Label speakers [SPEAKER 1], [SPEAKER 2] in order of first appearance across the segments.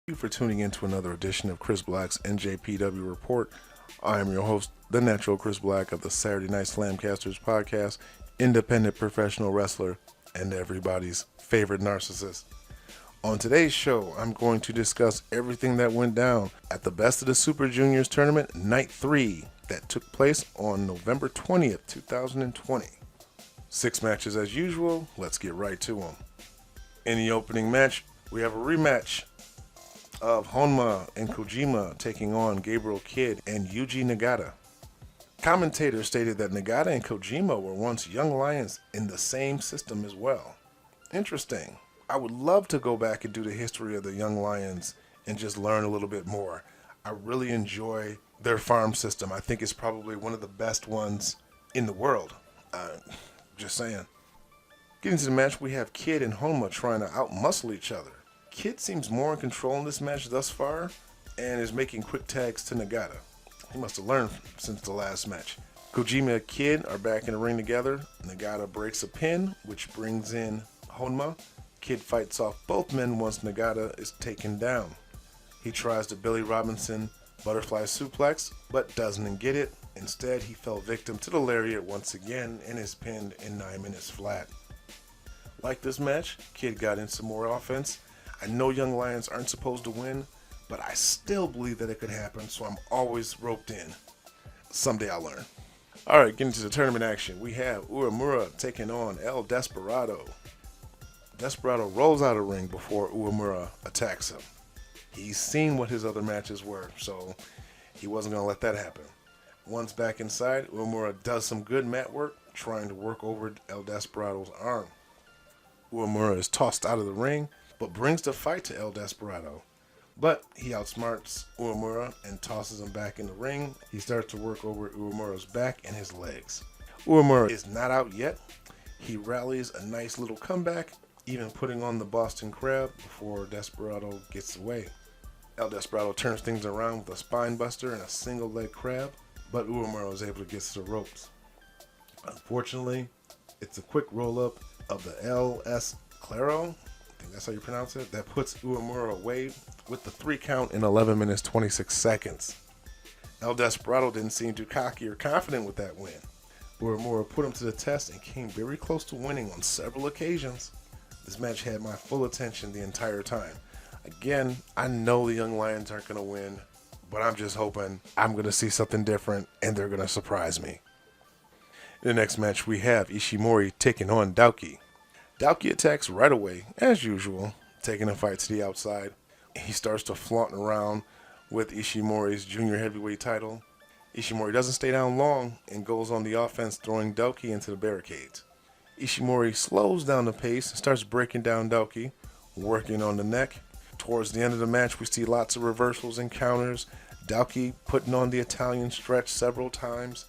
[SPEAKER 1] Thank you for tuning in to another edition of Chris Black's NJPW Report. I am your host, the natural Chris Black of the Saturday Night SlamCasters podcast, independent professional wrestler, and everybody's favorite narcissist. On today's show, I'm going to discuss everything that went down at the Best of the Super Juniors tournament, Night 3, that took place on November 20th, 2020. 6 matches as usual, let's get right to them. In the opening match, we have a rematch of Honma and Kojima taking on Gabriel Kidd and Yuji Nagata. Commentators stated that Nagata and Kojima were once young lions in the same system as well. Interesting. I would love to go back and do the history of the young lions and just learn a little bit more. I really enjoy their farm system. I think it's probably one of the best ones in the world. Just saying. Getting to the match, we have Kidd and Honma trying to outmuscle each other. Kidd seems more in control in this match thus far and is making quick tags to Nagata. He must have learned since the last match. Kojima and Kidd are back in the ring together. Nagata breaks a pin, which brings in Honma. Kidd fights off both men once Nagata is taken down. He tries to Billy Robinson butterfly suplex, but doesn't get it. Instead, he fell victim to the lariat once again and is pinned in 9 minutes flat. Like this match, Kidd got in some more offense. I know young lions aren't supposed to win, but I still believe that it could happen, so I'm always roped in. Someday I'll learn. Alright, getting to the tournament action. We have Uemura taking on El Desperado. Desperado rolls out of the ring before Uemura attacks him. He's seen what his other matches were, so he wasn't going to let that happen. Once back inside, Uemura does some good mat work, trying to work over El Desperado's arm. Uemura is tossed out of the ring, but brings the fight to El Desperado. But he outsmarts Uemura and tosses him back in the ring. He starts to work over Uemura's back and his legs. Uemura is not out yet. He rallies a nice little comeback, even putting on the Boston Crab before Desperado gets away. El Desperado turns things around with a spine buster and a single leg crab, but Uemura is able to get to the ropes. Unfortunately, it's a quick roll up of the LS Claro, I think that's how you pronounce it, that puts Uemura away with the 3 count in 11 minutes 26 seconds. El Desperado didn't seem too cocky or confident with that win. Uemura put him to the test and came very close to winning on several occasions. This match had my full attention the entire time. Again, I know the young lions aren't going to win, but I'm just hoping I'm going to see something different and they're going to surprise me. In the next match, we have Ishimori taking on DOUKI. DOUKI attacks right away, as usual, taking the fight to the outside. He starts to flaunt around with Ishimori's junior heavyweight title. Ishimori doesn't stay down long and goes on the offense, throwing DOUKI into the barricades. Ishimori slows down the pace and starts breaking down DOUKI, working on the neck. Towards the end of the match, we see lots of reversals and counters. DOUKI putting on the Italian stretch several times.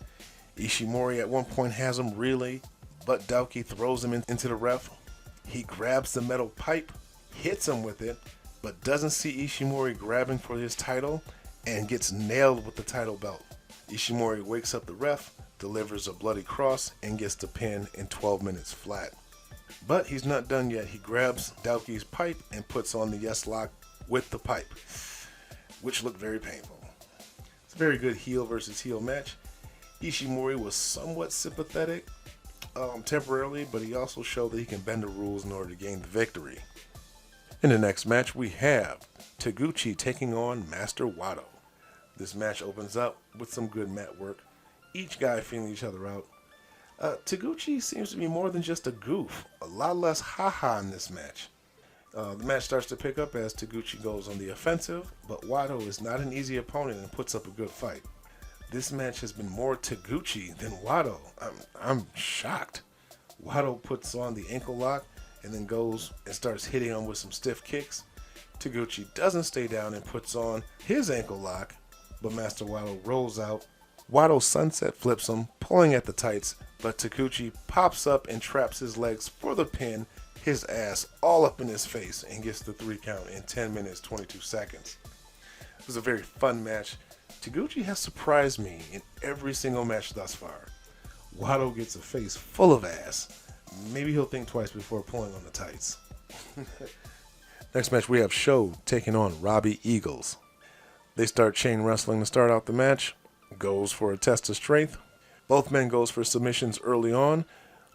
[SPEAKER 1] Ishimori at one point has him really, but DOUKI throws him into the ref. He grabs the metal pipe, hits him with it, but doesn't see Ishimori grabbing for his title and gets nailed with the title belt. Ishimori wakes up the ref, delivers a bloody cross, and gets the pin in 12 minutes flat. But he's not done yet. He grabs DOUKI's pipe and puts on the yes lock with the pipe, which looked very painful. It's a very good heel versus heel match. Ishimori was somewhat sympathetic temporarily, but he also showed that he can bend the rules in order to gain the victory. In the next match, we have Taguchi taking on Master Wato. This match opens up with some good mat work, each guy feeling each other out. Taguchi seems to be more than just a goof, a lot less haha in this match. The match starts to pick up as Taguchi goes on the offensive, but Wato is not an easy opponent and puts up a good fight. This match has been more Taguchi than Wato. I'm shocked. Wato puts on the ankle lock and then goes and starts hitting him with some stiff kicks. Taguchi doesn't stay down and puts on his ankle lock, but Master Wato rolls out. Wato sunset flips him, pulling at the tights, but Taguchi pops up and traps his legs for the pin, his ass all up in his face, and gets the 3 count in 10 minutes 22 seconds. It was a very fun match. Taguchi has surprised me in every single match thus far. Wato gets a face full of ass. Maybe he'll think twice before pulling on the tights. Next match we have SHO taking on Robbie Eagles. They start chain wrestling to start out the match. Goes for a test of strength. Both men goes for submissions early on,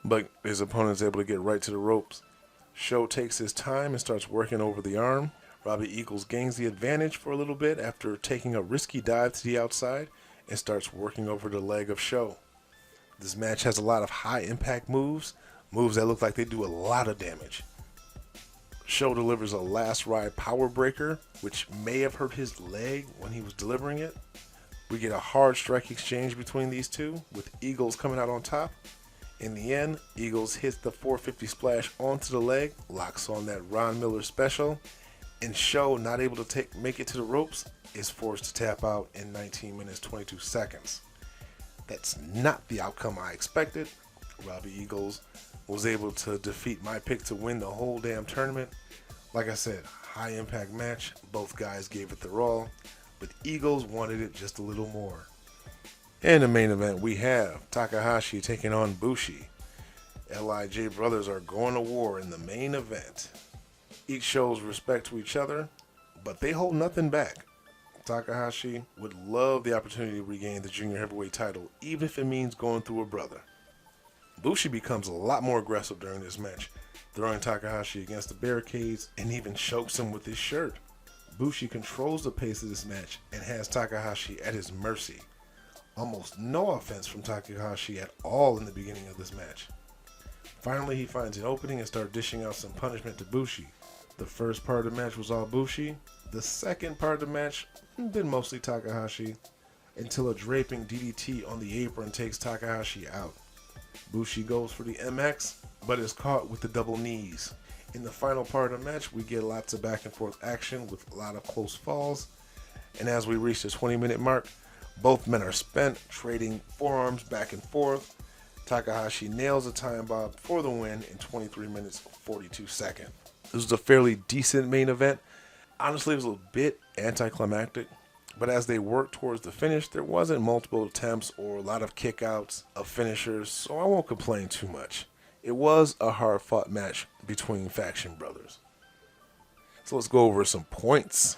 [SPEAKER 1] but his opponent is able to get right to the ropes. SHO takes his time and starts working over the arm. Robbie Eagles gains the advantage for a little bit after taking a risky dive to the outside and starts working over the leg of SHO. This match has a lot of high impact moves that look like they do a lot of damage. SHO delivers a last ride power breaker, which may have hurt his leg when he was delivering it. We get a hard strike exchange between these two, with Eagles coming out on top. In the end, Eagles hits the 450 splash onto the leg, locks on that Ron Miller special, and SHO, not able to make it to the ropes, is forced to tap out in 19 minutes 22 seconds. That's not the outcome I expected. Robbie Eagles was able to defeat my pick to win the whole damn tournament. Like I said, high impact match. Both guys gave it their all, but Eagles wanted it just a little more. In the main event, we have Takahashi taking on BUSHI. LIJ brothers are going to war in the main event. Each shows respect to each other, but they hold nothing back. Takahashi would love the opportunity to regain the junior heavyweight title, even if it means going through a brother. BUSHI becomes a lot more aggressive during this match, throwing Takahashi against the barricades and even chokes him with his shirt. BUSHI controls the pace of this match and has Takahashi at his mercy. Almost no offense from Takahashi at all in the beginning of this match. Finally, he finds an opening and starts dishing out some punishment to BUSHI. The first part of the match was all BUSHI. The second part of the match been mostly Takahashi, until a draping DDT on the apron takes Takahashi out. BUSHI goes for the MX, but is caught with the double knees. In the final part of the match, we get lots of back and forth action with a lot of close falls. And as we reach the 20-minute mark, both men are spent, trading forearms back and forth. Takahashi nails a time bomb for the win in 23 minutes 42 seconds. This was a fairly decent main event. Honestly, it was a bit anticlimactic, but as they worked towards the finish, there wasn't multiple attempts or a lot of kickouts of finishers, so I won't complain too much. It was a hard-fought match between faction brothers. So let's go over some points.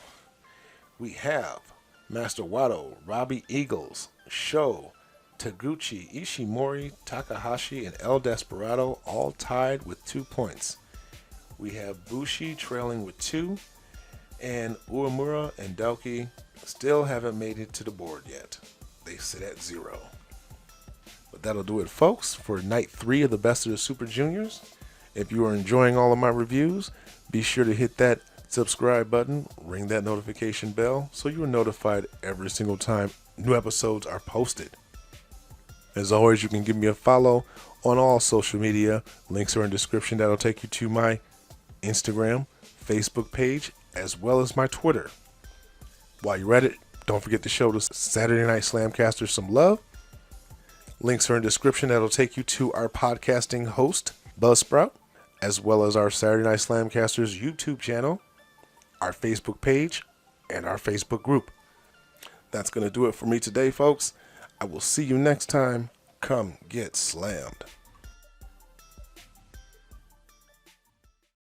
[SPEAKER 1] We have Master Wato, Robbie Eagles, SHO, Taguchi, Ishimori, Takahashi, and El Desperado all tied with 2 points. We have BUSHI trailing with 2, and Uemura and DOUKI still haven't made it to the board yet. They sit at 0. But that'll do it, folks, for night 3 of the Best of the Super Juniors. If you are enjoying all of my reviews, be sure to hit that subscribe button, ring that notification bell, so you are notified every single time new episodes are posted. As always, you can give me a follow on all social media. Links are in the description. That'll take you to my Instagram, Facebook page, as well as my Twitter. While you're at it, don't forget to show the Saturday Night SlamCasters some love. Links are in the description. That'll take you to our podcasting host, Buzzsprout, as well as our Saturday Night SlamCasters YouTube channel, our Facebook page, and our Facebook group. That's going to do it for me today, folks. I will see you next time. Come get slammed.